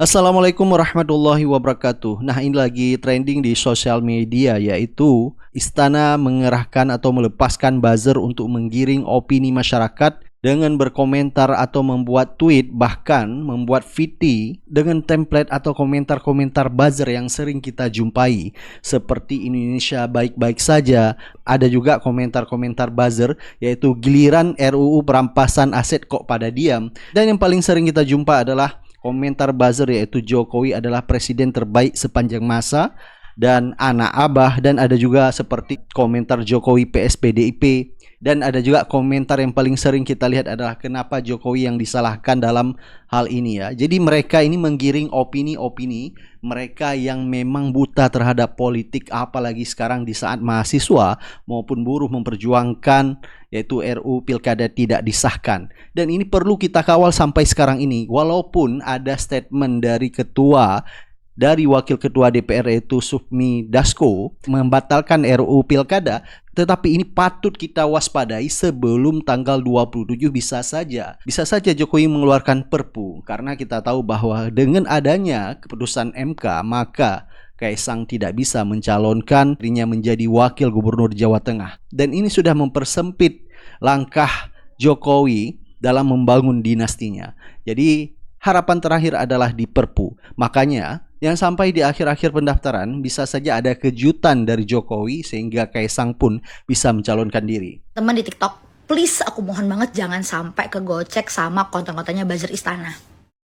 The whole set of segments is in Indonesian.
Assalamualaikum warahmatullahi wabarakatuh. Nah, ini lagi trending di sosial media, yaitu Istana mengerahkan atau melepaskan buzzer untuk menggiring opini masyarakat dengan berkomentar atau membuat tweet, bahkan membuat VT dengan template atau komentar-komentar buzzer yang sering kita jumpai seperti Indonesia baik-baik saja. Ada juga komentar-komentar buzzer yaitu giliran RUU perampasan aset kok pada diam. Dan yang paling sering kita jumpa adalah komentar buzzer yaitu Jokowi adalah presiden terbaik sepanjang masa dan anak abah, dan ada juga seperti komentar Jokowi PS PDIP, dan ada juga komentar yang paling sering kita lihat adalah kenapa Jokowi yang disalahkan dalam hal ini ya. Jadi mereka ini menggiring opini-opini mereka yang memang buta terhadap politik, apalagi sekarang di saat mahasiswa maupun buruh memperjuangkan yaitu RUU Pilkada tidak disahkan. Dan ini perlu kita kawal sampai sekarang ini. Walaupun ada statement dari Wakil Ketua DPR yaitu Sufmi Dasko membatalkan RUU Pilkada, tetapi ini patut kita waspadai sebelum tanggal 27 bisa saja Jokowi mengeluarkan Perpu, karena kita tahu bahwa dengan adanya keputusan MK maka Kaisang tidak bisa mencalonkan dirinya menjadi wakil gubernur Jawa Tengah. Dan ini sudah mempersempit langkah Jokowi dalam membangun dinastinya. Jadi harapan terakhir adalah di Perpu. Makanya yang sampai di akhir-akhir pendaftaran bisa saja ada kejutan dari Jokowi sehingga Kaisang pun bisa mencalonkan diri. Teman di TikTok, please aku mohon banget jangan sampai kegocek sama konten-kontennya buzzer istana.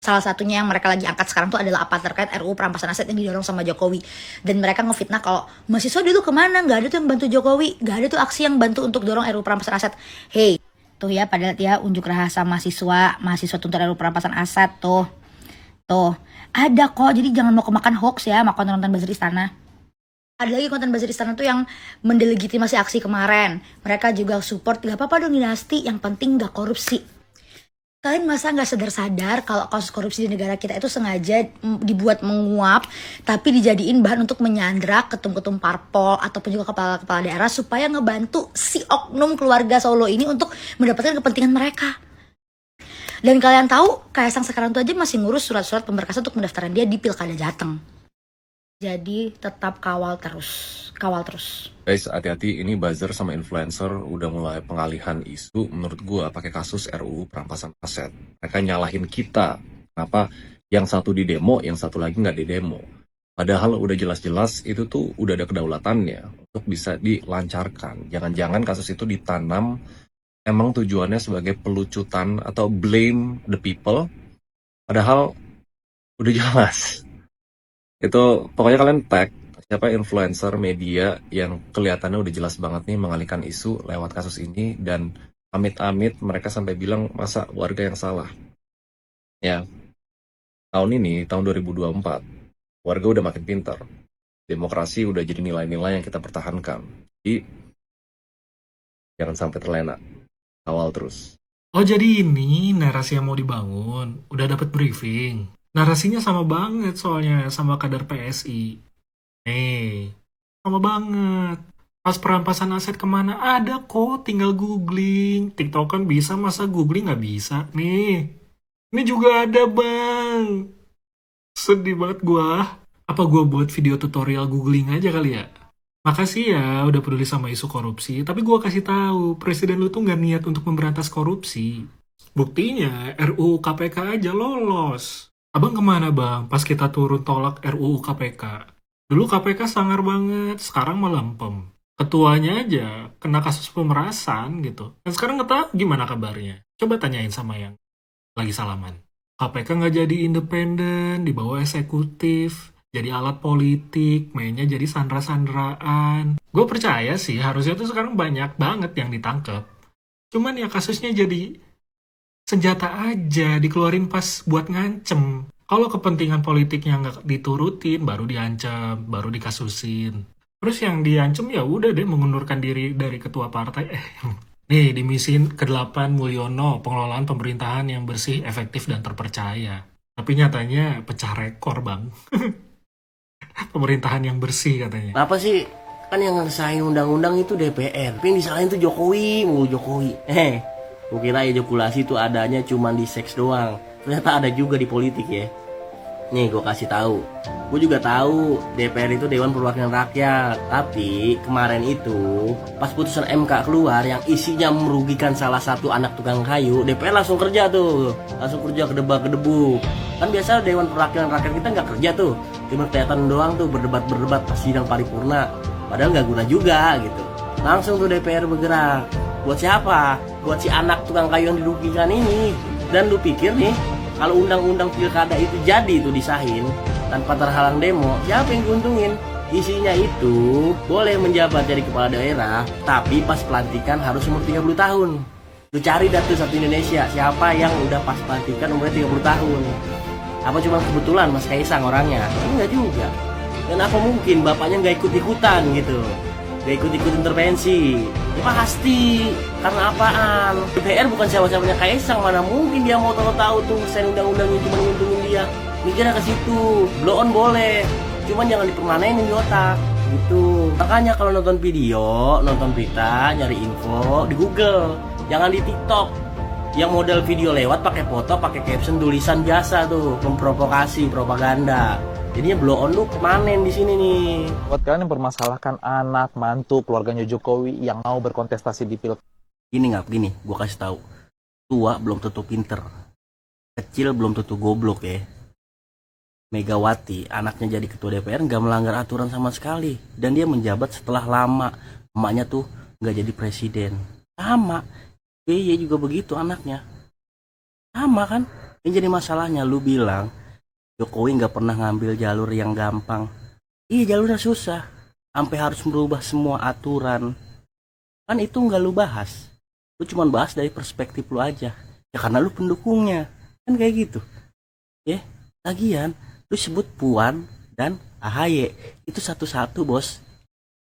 Salah satunya yang mereka lagi angkat sekarang tuh adalah apa terkait RUU perampasan aset yang didorong sama Jokowi. Dan mereka ngefitnah kalau mahasiswa dulu kemana, gak ada tuh yang bantu Jokowi, gak ada tuh aksi yang bantu untuk dorong RUU perampasan aset. Hey, tuh ya padahal dia unjuk rasa mahasiswa tuntut RUU perampasan aset tuh ada kok. Jadi jangan mau kemakan hoax ya sama konten-konten buzzer istana. Ada lagi konten buzzer istana tuh yang mendelegitimasi aksi kemarin. Mereka juga support, gak apa-apa dong dinasti, yang penting gak korupsi. Kalian masa gak sadar-sadar kalau kasus korupsi di negara kita itu sengaja dibuat menguap, tapi dijadiin bahan untuk menyandra ketum-ketum parpol ataupun juga kepala-kepala daerah supaya ngebantu si oknum keluarga Solo ini untuk mendapatkan kepentingan mereka. Dan kalian tahu, Kaisang sekarang tuh aja masih ngurus surat-surat pemberkasan untuk pendaftaran dia di Pilkada Jateng. Jadi tetap kawal terus. Guys, hati-hati, ini buzzer sama influencer udah mulai pengalihan isu menurut gua pakai kasus RUU perampasan aset. Mereka nyalahin kita. Kenapa yang satu di demo, yang satu lagi nggak di demo. Padahal udah jelas-jelas itu tuh udah ada kedaulatannya untuk bisa dilancarkan. Jangan-jangan kasus itu ditanam emang tujuannya sebagai pelucutan atau blame the people. Padahal udah jelas. Itu pokoknya kalian tag siapa influencer media yang kelihatannya udah jelas banget nih mengalihkan isu lewat kasus ini, dan amit-amit mereka sampai bilang masa warga yang salah. Ya, tahun ini, tahun 2024, warga udah makin pintar. Demokrasi udah jadi nilai-nilai yang kita pertahankan. Jadi, jangan sampai terlena. Kawal terus. Oh jadi ini narasi yang mau dibangun. Udah dapat briefing. Narasinya sama banget soalnya sama kadar PSI. Sama banget. Pas perampasan aset kemana? Ada kok, tinggal googling. TikTok kan bisa, masa googling nggak bisa? Nih, ini juga ada bang. Sedih banget gua. Apa gua buat video tutorial googling aja kali ya? Makasih ya udah peduli sama isu korupsi, tapi gua kasih tahu presiden lu tuh nggak niat untuk memberantas korupsi. Buktinya RUU KPK aja lolos. Abang kemana bang pas kita turun tolak RUU KPK? Dulu KPK sangar banget, sekarang melempem. Ketuanya aja kena kasus pemerasan gitu. Dan sekarang nggak tahu gimana kabarnya. Coba tanyain sama yang lagi salaman. KPK nggak jadi independen, di bawah eksekutif. Jadi alat politik, mainnya jadi sandra-sandraan. Gue percaya sih harusnya tuh sekarang banyak banget yang ditangkep. Cuman ya kasusnya jadi senjata aja, dikeluarin pas buat ngancem. Kalau kepentingan politiknya nggak diturutin, baru diancam, baru dikasusin. Terus yang diancam ya udah deh mengundurkan diri dari ketua partai. Nih di misi ke-8 Mulyono, pengelolaan pemerintahan yang bersih, efektif, dan terpercaya. Tapi nyatanya pecah rekor bang. Pemerintahan yang bersih katanya. Apa sih? Kan yang ngesain undang-undang itu DPR. Tapi yang disalahin tuh Jokowi, mulu Jokowi. Gue kira ejakulasi tuh adanya cuma di seks doang. Ternyata ada juga di politik ya. Nih gue kasih tahu. Gue juga tahu DPR itu Dewan Perwakilan Rakyat. Tapi kemarin itu pas putusan MK keluar yang isinya merugikan salah satu anak tukang kayu, DPR langsung kerja tuh. Langsung kerja kedebak-kedebu. Kan biasa Dewan Perwakilan Rakyat kita nggak kerja tuh. Cuma kelihatan doang tuh berdebat-berdebat pas sidang paripurna. Padahal nggak guna juga gitu. Langsung tuh DPR bergerak. Buat siapa? Buat si anak tukang kayu yang dirugikan ini. Dan lu pikir nih, kalau undang-undang pilkada itu jadi itu disahin tanpa terhalang demo, siapa yang diuntungin? Isinya itu boleh menjabat jadi kepala daerah, tapi pas pelantikan harus umur 30 tahun. Lu cari dah tuh satu Indonesia, siapa yang udah pas pelantikan umurnya 30 tahun? Apa cuma kebetulan Mas Kaisang orangnya? Enggak juga. Dan apa mungkin bapaknya nggak ikut-ikutan gitu? Gak ikut-ikut intervensi. Ya pasti. Karena apaan? DPR bukan siapa-siapanya Kaisang. Mana mungkin dia mau tahu-tahu tuh sen undang-undangnya cuma nguntungin dia. Mikirnya ke situ. Blow on boleh, cuman jangan dipermanenin di otak gitu. Makanya kalau nonton video, nonton berita, nyari info di Google, jangan di TikTok. Yang model video lewat pakai foto, pakai caption, tulisan biasa tuh, memprovokasi, propaganda. Jadinya blow on lu kemanen di sini nih. Buat kalian yang mempermasalahkan anak, mantu, keluarganya Jokowi yang mau berkontestasi di pilkada. Gini nggak, gini, gua kasih tahu. Tua belum tentu pinter, kecil belum tentu goblok ya. Megawati, anaknya jadi ketua DPR nggak melanggar aturan sama sekali, dan dia menjabat setelah lama. Emaknya tuh nggak jadi presiden. Sama, BY juga begitu anaknya. Sama kan? Yang jadi masalahnya lu bilang Jokowi nggak pernah ngambil jalur yang gampang. Iya, jalurnya susah, sampai harus merubah semua aturan. Kan itu nggak lu bahas. Lu cuma bahas dari perspektif lu aja. Ya karena lu pendukungnya. Kan kayak gitu. Ya, lagian lu sebut Puan dan AHY. Itu satu-satu, bos.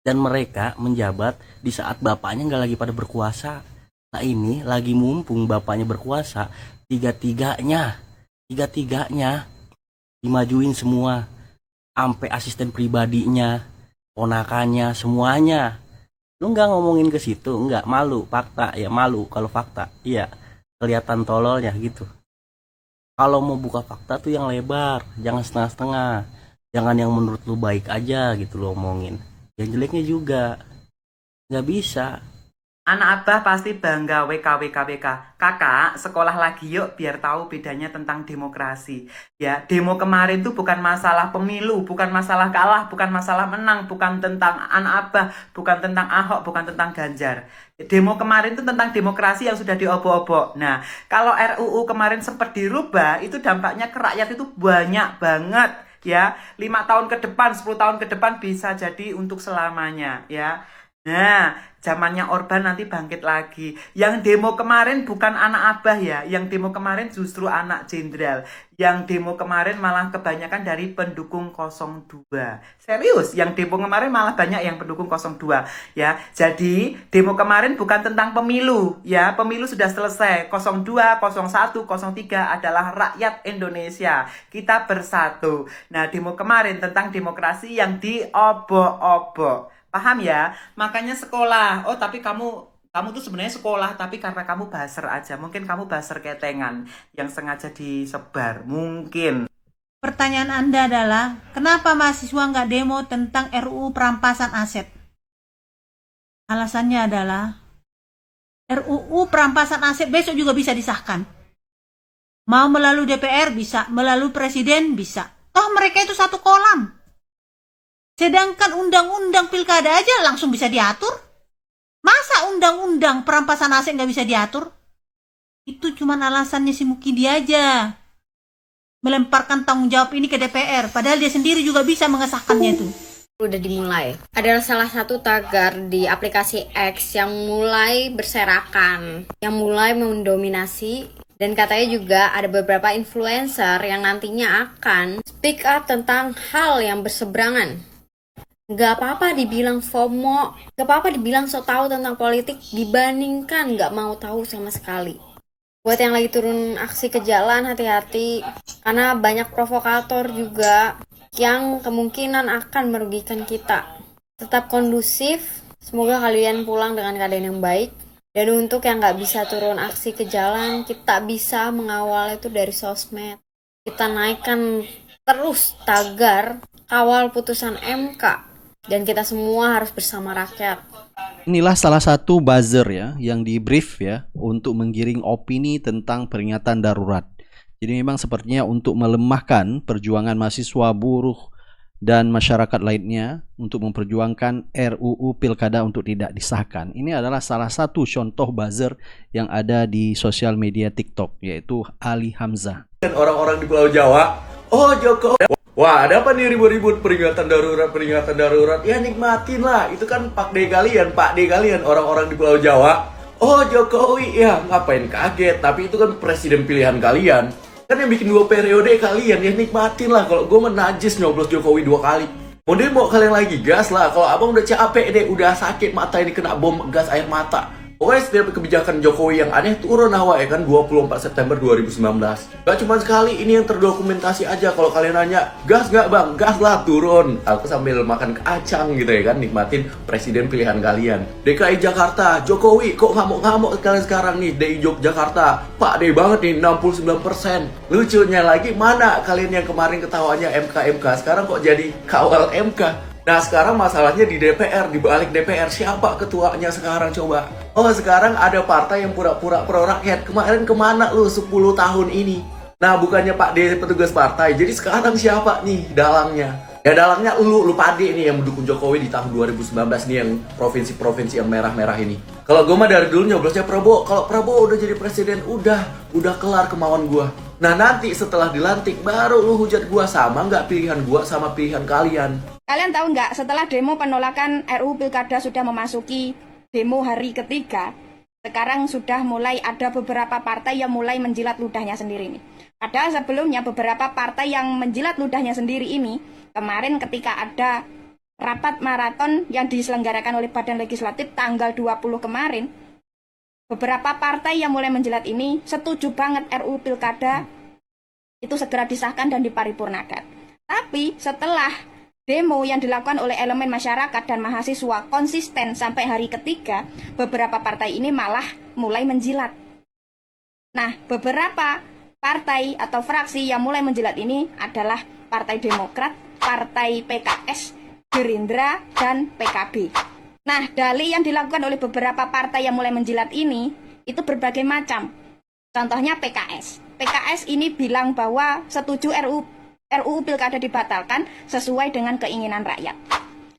Dan mereka menjabat di saat bapaknya nggak lagi pada berkuasa. Nah ini lagi mumpung bapaknya berkuasa, tiga-tiganya dimajuin semua, sampai asisten pribadinya, ponakannya, semuanya. Lu nggak ngomongin ke situ, nggak malu, fakta ya, malu kalau fakta, iya kelihatan tololnya gitu. Kalau mau buka fakta tuh yang lebar, jangan setengah-setengah, jangan yang menurut lu baik aja gitu lo omongin, yang jeleknya juga nggak bisa. Anak Abah pasti bangga WK. Kakak, sekolah lagi yuk biar tahu bedanya tentang demokrasi. Ya, demo kemarin tuh bukan masalah pemilu, bukan masalah kalah, bukan masalah menang, bukan tentang anak Abah, bukan tentang Ahok, bukan tentang Ganjar. Demo kemarin tuh tentang demokrasi yang sudah diobok-obok. Nah, kalau RUU kemarin sempat dirubah, itu dampaknya ke rakyat itu banyak banget. Ya, 5 tahun ke depan, 10 tahun ke depan bisa jadi untuk selamanya. Ya. Nah, zamannya Orban nanti bangkit lagi. Yang demo kemarin bukan anak Abah ya. Yang demo kemarin justru anak jenderal. Yang demo kemarin malah kebanyakan dari pendukung 02. Serius, yang demo kemarin malah banyak yang pendukung 02 ya. Jadi, demo kemarin bukan tentang pemilu ya. Pemilu sudah selesai. 02, 01, 03 adalah rakyat Indonesia. Kita bersatu. Nah, demo kemarin tentang demokrasi yang diobok-obok. Paham ya? Makanya sekolah. Oh, tapi kamu tuh sebenarnya sekolah, tapi karena kamu buzzer aja. Mungkin kamu buzzer ketengan yang sengaja disebar. Mungkin. Pertanyaan Anda adalah, kenapa mahasiswa nggak demo tentang RUU perampasan aset? Alasannya adalah, RUU perampasan aset besok juga bisa disahkan. Mau melalui DPR bisa, melalui presiden bisa. Toh mereka itu satu kolam. Sedangkan undang-undang pilkada aja langsung bisa diatur. Masa undang-undang perampasan aset nggak bisa diatur? Itu cuma alasannya si Mukidi aja. Melemparkan tanggung jawab ini ke DPR. Padahal dia sendiri juga bisa mengesahkannya itu. Udah dimulai. Adalah salah satu tagar di aplikasi X yang mulai berserakan. Yang mulai mendominasi. Dan katanya juga ada beberapa influencer yang nantinya akan speak up tentang hal yang berseberangan. Gak apa-apa dibilang FOMO, gak apa-apa dibilang so tahu tentang politik dibandingkan gak mau tahu sama sekali. Buat yang lagi turun aksi ke jalan, hati-hati, karena banyak provokator juga yang kemungkinan akan merugikan kita. Tetap kondusif, semoga kalian pulang dengan keadaan yang baik. Dan untuk yang gak bisa turun aksi ke jalan, kita bisa mengawal itu dari sosmed. Kita naikkan terus tagar kawal putusan MK, dan kita semua harus bersama rakyat. Inilah salah satu buzzer ya yang di brief ya untuk menggiring opini tentang peringatan darurat. Jadi memang sepertinya untuk melemahkan perjuangan mahasiswa, buruh, dan masyarakat lainnya untuk memperjuangkan RUU Pilkada untuk tidak disahkan. Ini adalah salah satu contoh buzzer yang ada di sosial media TikTok, yaitu Ali Hamzah. Orang-orang di Pulau Jawa, oh Jokowi, wah ada apa nih ribut-ribut peringatan darurat, ya nikmatin lah, itu kan Pak D kalian, orang-orang di Pulau Jawa, oh Jokowi, ya ngapain kaget, tapi itu kan presiden pilihan kalian. Kan yang bikin 2 periode kalian, ya nikmatin lah. Kalau gue menajis nyoblos Jokowi 2 kali. Mau demo kalian lagi gas lah. Kalau abang udah capek deh, udah sakit mata ini kena bom gas air mata. Pokoknya setiap kebijakan Jokowi yang aneh turun awak ya kan 24 September 2019. Gak cuma sekali, ini yang terdokumentasi aja. Kalau kalian nanya, gas gak bang? Gas lah turun. Aku sambil makan kacang gitu ya kan, nikmatin presiden pilihan kalian. DKI Jakarta, Jokowi kok ngamuk-ngamuk kalian sekarang nih. DI Yogyakarta, Pak D banget nih 69%. Lucunya lagi, mana kalian yang kemarin ketawanya MK, sekarang kok jadi kawal MK? Nah sekarang masalahnya di DPR, di balik DPR siapa ketuanya sekarang coba? Oh sekarang ada partai yang pura-pura pro rakyat. Kemarin kemana lu 10 tahun ini? Nah bukannya Pak D petugas partai, jadi sekarang siapa nih dalangnya? Ya dalangnya lu Pak D nih yang mendukung Jokowi di tahun 2019 nih, yang provinsi-provinsi yang merah-merah ini. Kalau gue mah dari dulu nyoblosnya Prabowo. Kalau Prabowo udah jadi presiden, udah kelar kemauan gue. Nah nanti setelah dilantik baru lu hujat gue, sama nggak pilihan gue sama pilihan kalian? Kalian tahu nggak, setelah demo penolakan RUU Pilkada sudah memasuki demo hari ketiga, sekarang sudah mulai ada beberapa partai yang mulai menjilat ludahnya sendiri nih. Padahal sebelumnya beberapa partai yang menjilat ludahnya sendiri ini, kemarin ketika ada rapat maraton yang diselenggarakan oleh Badan Legislatif tanggal 20 kemarin, beberapa partai yang mulai menjilat ini setuju banget RUU Pilkada itu segera disahkan dan diparipurnakan. Tapi setelah demo yang dilakukan oleh elemen masyarakat dan mahasiswa konsisten sampai hari ketiga, beberapa partai ini malah mulai menjilat. Nah, beberapa partai atau fraksi yang mulai menjilat ini adalah Partai Demokrat, Partai PKS, Gerindra, dan PKB. Nah, dalih yang dilakukan oleh beberapa partai yang mulai menjilat ini, itu berbagai macam. Contohnya PKS. PKS ini bilang bahwa setuju RUU Pilkada dibatalkan sesuai dengan keinginan rakyat.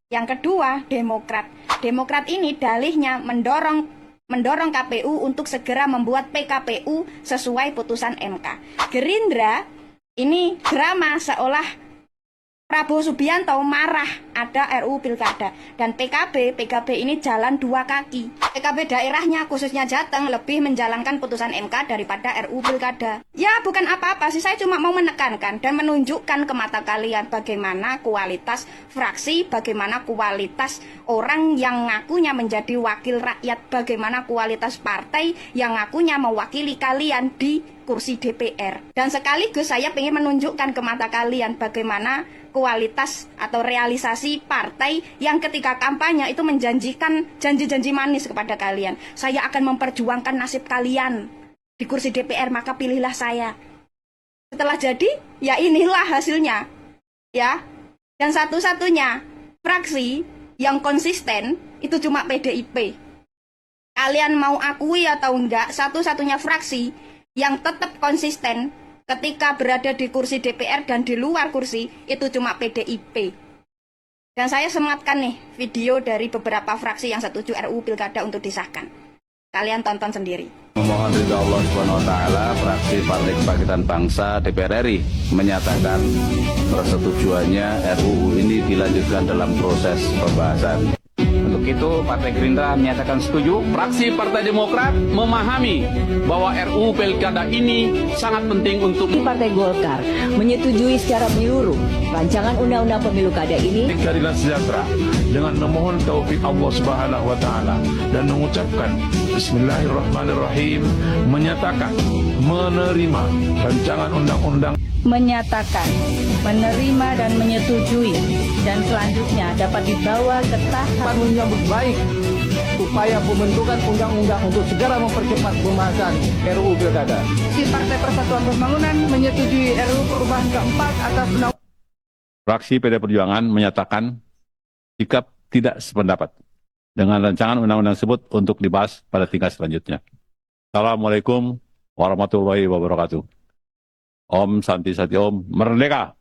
Yang kedua, Demokrat. Demokrat ini dalihnya mendorong KPU untuk segera membuat PKPU sesuai putusan MK. Gerindra ini drama seolah Prabowo Subianto marah ada RUU Pilkada. Dan PKB ini jalan 2 kaki. PKB daerahnya khususnya Jateng lebih menjalankan putusan MK daripada RUU Pilkada. Ya bukan apa-apa sih, saya cuma mau menekankan dan menunjukkan ke mata kalian bagaimana kualitas fraksi, bagaimana kualitas orang yang ngakunya menjadi wakil rakyat, bagaimana kualitas partai yang ngakunya mewakili kalian di kursi DPR. Dan sekaligus saya ingin menunjukkan ke mata kalian bagaimana kualitas atau realisasi partai yang ketika kampanye itu menjanjikan janji-janji manis kepada kalian. Saya akan memperjuangkan nasib kalian di kursi DPR, maka pilihlah saya. Setelah jadi, ya inilah hasilnya. Ya. Dan satu-satunya fraksi yang konsisten itu cuma PDIP. Kalian mau akui atau enggak, satu-satunya fraksi yang tetap konsisten ketika berada di kursi DPR dan di luar kursi itu cuma PDIP. Dan saya sematkan nih video dari beberapa fraksi yang setuju RUU Pilkada untuk disahkan. Kalian tonton sendiri. Memohon ridha Allah Subhanahu wa taala, fraksi Partai Kebangkitan Bangsa DPR RI menyatakan persetujuannya RUU ini dilanjutkan dalam proses pembahasan. Untuk itu, Partai Gerindra menyatakan setuju. Fraksi Partai Demokrat memahami bahwa RUU Pilkada ini sangat penting untuk Partai Golkar menyetujui secara menyeluruh rancangan undang-undang pemilu kada ini. Keadilan sejahtera dengan memohon taufik Allah Subhanahu wa taala dan mengucapkan Bismillahirrahmanirrahim, menyatakan menerima rancangan undang-undang, menyatakan menerima dan menyetujui, dan selanjutnya dapat dibawa ke tahap menyambut baik upaya pembentukan undang-undang untuk segera mempercepat pembahasan RUU Pilkada. Si Partai Persatuan Pembangunan menyetujui RUU perubahan keempat atas undang fraksi PD Perjuangan menyatakan sikap tidak sependapat dengan rancangan undang-undang tersebut untuk dibahas pada tingkat selanjutnya. Assalamualaikum warahmatullahi wabarakatuh. Om Santi Sati Om, Merdeka!